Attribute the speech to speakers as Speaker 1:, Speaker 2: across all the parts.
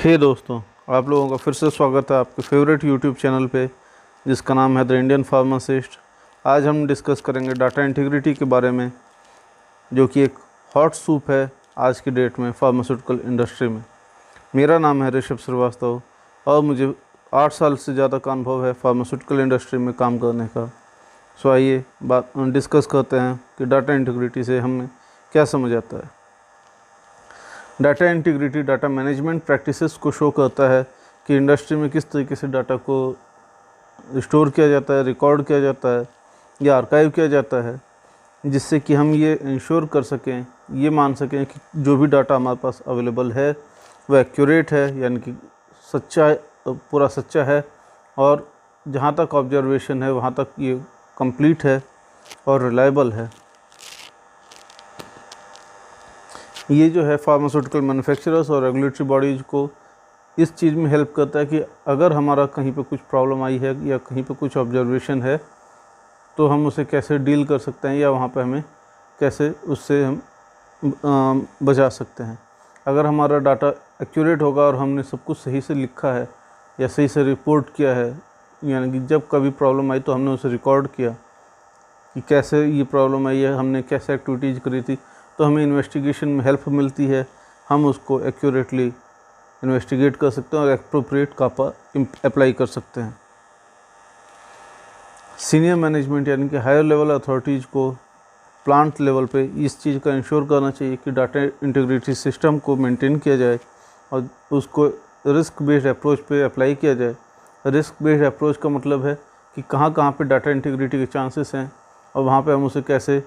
Speaker 1: हे दोस्तों, आप लोगों का फिर से स्वागत है आपके फेवरेट यूट्यूब चैनल पे, जिसका नाम है द इंडियन फार्मासिस्ट। आज हम डिस्कस करेंगे डाटा इंटीग्रिटी के बारे में, जो कि एक हॉट सूप है आज की डेट में फार्मास्यूटिकल इंडस्ट्री में। मेरा नाम है ऋषभ श्रीवास्तव और मुझे 8 साल से ज़्यादा का अनुभव है फार्मास्यूटिकल इंडस्ट्री में काम करने का। सो आइए डिस्कस करते हैं कि डाटा इंटीग्रिटी से हमें क्या समझ आता है। Data integrity data management practices को शो करता है कि इंडस्ट्री में किस तरीके से डाटा को स्टोर किया जाता है, रिकॉर्ड किया जाता है या आर्काइव किया जाता है, जिससे कि हम ये इंश्योर कर सकें, ये मान सकें कि जो भी डाटा हमारे पास अवेलेबल है वह एक्यूरेट है, यानी कि पूरा सच्चा है, और जहाँ तक ऑब्जर्वेशन है वहाँ तक ये कंप्लीट है और रिलायबल है। ये जो है फार्मास्यूटिकल मैन्युफैक्चरर्स और रेगुलेटरी बॉडीज़ को इस चीज़ में हेल्प करता है कि अगर हमारा कहीं पे कुछ प्रॉब्लम आई है या कहीं पे कुछ ऑब्जर्वेशन है तो हम उसे कैसे डील कर सकते हैं या वहाँ पे हमें कैसे उससे हम बचा सकते हैं। अगर हमारा डाटा एक्यूरेट होगा और हमने सब कुछ सही से लिखा है या सही से रिपोर्ट किया है, यानी कि जब कभी प्रॉब्लम आई तो हमने उसे रिकॉर्ड किया कि कैसे ये प्रॉब्लम आई है, हमने कैसे एक्टिविटीज़ करी थी, तो हमें इन्वेस्टिगेशन में हेल्प मिलती है। हम उसको एक्यूरेटली इन्वेस्टिगेट कर सकते हैं और एप्रोप्रिएट कापा अप्लाई कर सकते हैं। सीनियर मैनेजमेंट यानी कि हायर लेवल अथॉरिटीज़ को प्लांट लेवल पे इस चीज़ का इंश्योर करना चाहिए कि डाटा इंटीग्रिटी सिस्टम को मेंटेन किया जाए और उसको रिस्क बेस्ड अप्रोच पे अप्लाई किया जाए। रिस्क बेस्ड अप्रोच का मतलब है कि कहाँ कहाँ पे डाटा इंटीग्रिटी के चांसेस हैं और वहाँ पे हम उसे कैसे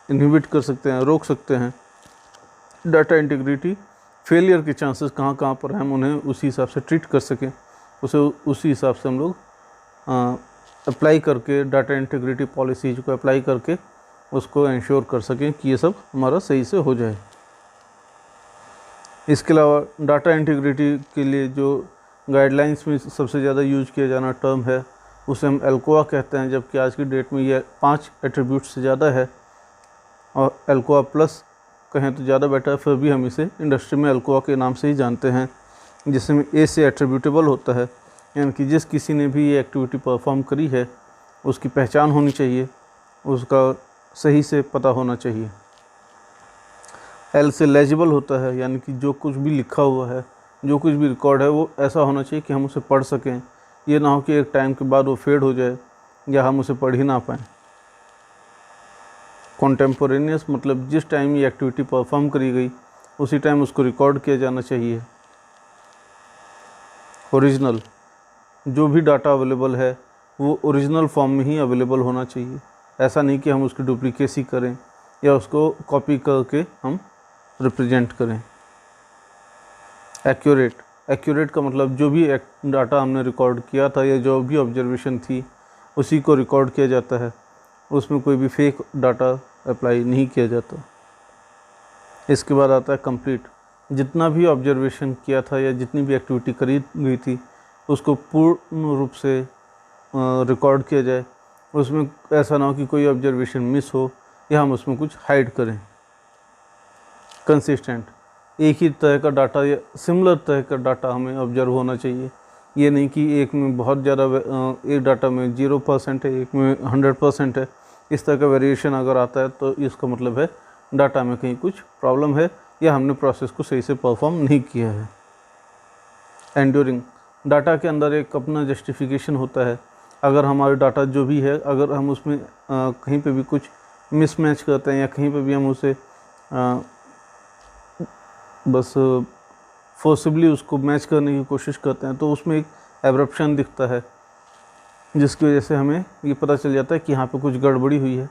Speaker 1: इनहिबिट कर सकते हैं, रोक सकते हैं। डाटा इंटीग्रिटी फेलियर के चांसेस कहाँ कहाँ पर हम उन्हें उसी हिसाब से ट्रीट कर सकें, उसे उसी हिसाब से हम लोग अप्लाई करके डाटा इंटीग्रिटी पॉलिसीज को अप्लाई करके उसको इंश्योर कर सकें कि ये सब हमारा सही से हो जाए। इसके अलावा डाटा इंटीग्रिटी के लिए जो गाइडलाइंस में सबसे ज़्यादा यूज किया जाना टर्म है उसे हम एल्कोआ कहते हैं, जबकि आज की डेट में ये 5 एट्रीब्यूट से ज़्यादा है और एल्कोआ प्लस कहें तो ज़्यादा बेटर है। फिर भी हम इसे इंडस्ट्री में एल्कोआ के नाम से ही जानते हैं, जिसमें ए से एट्रीब्यूटेबल होता है, यानी कि जिस किसी ने भी ये एक्टिविटी परफॉर्म करी है उसकी पहचान होनी चाहिए, उसका सही से पता होना चाहिए। एल से लेजिबल होता है, यानी कि जो कुछ भी लिखा हुआ है, जो कुछ भी रिकॉर्ड है वो ऐसा होना चाहिए कि हम उसे पढ़ सकें। ये ना हो कि एक टाइम के बाद वो फेड हो जाए या हम उसे पढ़ ही ना पाएँ। कॉन्टेम्पोरेनियस मतलब जिस टाइम ये एक्टिविटी परफॉर्म करी गई उसी टाइम उसको रिकॉर्ड किया जाना चाहिए। ओरिजिनल, जो भी डाटा अवेलेबल है वो ओरिजिनल फॉर्म में ही अवेलेबल होना चाहिए, ऐसा नहीं कि हम उसकी डुप्लीकेसी करें या उसको कॉपी करके हम रिप्रेजेंट करें। एक्यूरेट, एक्यूरेट का मतलब जो भी डाटा हमने रिकॉर्ड किया था या जो भी ऑब्जर्वेशन थी उसी को रिकॉर्ड किया जाता है, उसमें कोई भी फेक डाटा अप्लाई नहीं किया जाता। इसके बाद आता है कंप्लीट, जितना भी ऑब्जर्वेशन किया था या जितनी भी एक्टिविटी करी गई थी उसको पूर्ण रूप से रिकॉर्ड किया जाए, उसमें ऐसा ना हो कि कोई ऑब्जर्वेशन मिस हो या हम उसमें कुछ हाइड करें। कंसिस्टेंट, एक ही तरह का डाटा या सिमिलर तरह का डाटा हमें ऑब्जर्व होना चाहिए, ये नहीं कि एक में बहुत ज़्यादा, एक डाटा में 0% है, एक में 100% है। इस तरह का वेरिएशन अगर आता है तो इसका मतलब है डाटा में कहीं कुछ प्रॉब्लम है या हमने प्रोसेस को सही से परफॉर्म नहीं किया है। एंड्योरिंग, डाटा के अंदर एक अपना जस्टिफिकेशन होता है। अगर हमारा डाटा जो भी है, अगर हम उसमें कहीं पे भी कुछ मिसमैच करते हैं या कहीं पे भी हम उसे बस फोर्सिबली उसको मैच करने की कोशिश करते हैं तो उसमें एक एब्रप्शन दिखता है, जिसकी वजह से हमें ये पता चल जाता है कि यहाँ पे कुछ गड़बड़ी हुई है।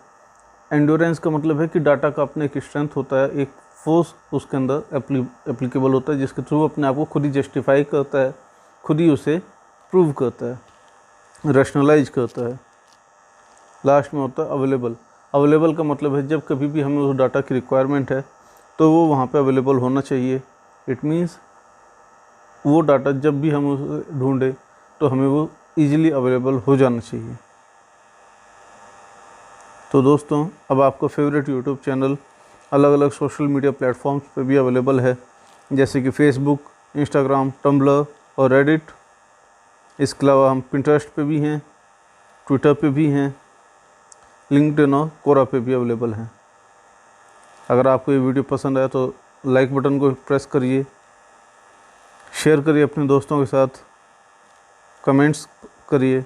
Speaker 1: एंड्योरेंस का मतलब है कि डाटा का अपना एक स्ट्रेंथ होता है, एक फोर्स उसके अंदर एप्लीकेबल होता है, जिसके थ्रू अपने आप को खुद ही जस्टिफाई करता है, खुद ही उसे प्रूव करता है, रैशनलाइज करता है। लास्ट में होता है अवेलेबल। अवेलेबल का मतलब है जब कभी भी हमें उस डाटा की रिक्वायरमेंट है तो वो वहाँ पे अवेलेबल होना चाहिए। इट मीन्स वो डाटा जब भी हम उसे ढूंढें तो हमें वो ईजिली अवेलेबल हो जाना चाहिए। तो दोस्तों, अब आपका फेवरेट यूट्यूब चैनल अलग अलग सोशल मीडिया प्लेटफॉर्म्स पे भी अवेलेबल है, जैसे कि फेसबुक, इंस्टाग्राम, टम्बलर और रेडिट। इसके अलावा हम पिंटरेस्ट पे भी हैं, ट्विटर पे भी हैं, लिंक्डइन और कोरा पे भी अवेलेबल हैं। अगर आपको ये वीडियो पसंद आए तो लाइक बटन को प्रेस करिए, शेयर करिए अपने दोस्तों के साथ, कमेंट्स करिए,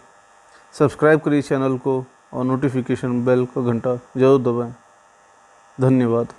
Speaker 1: सब्सक्राइब करिए चैनल को और नोटिफिकेशन बेल का घंटा ज़रूर दबाएं। धन्यवाद।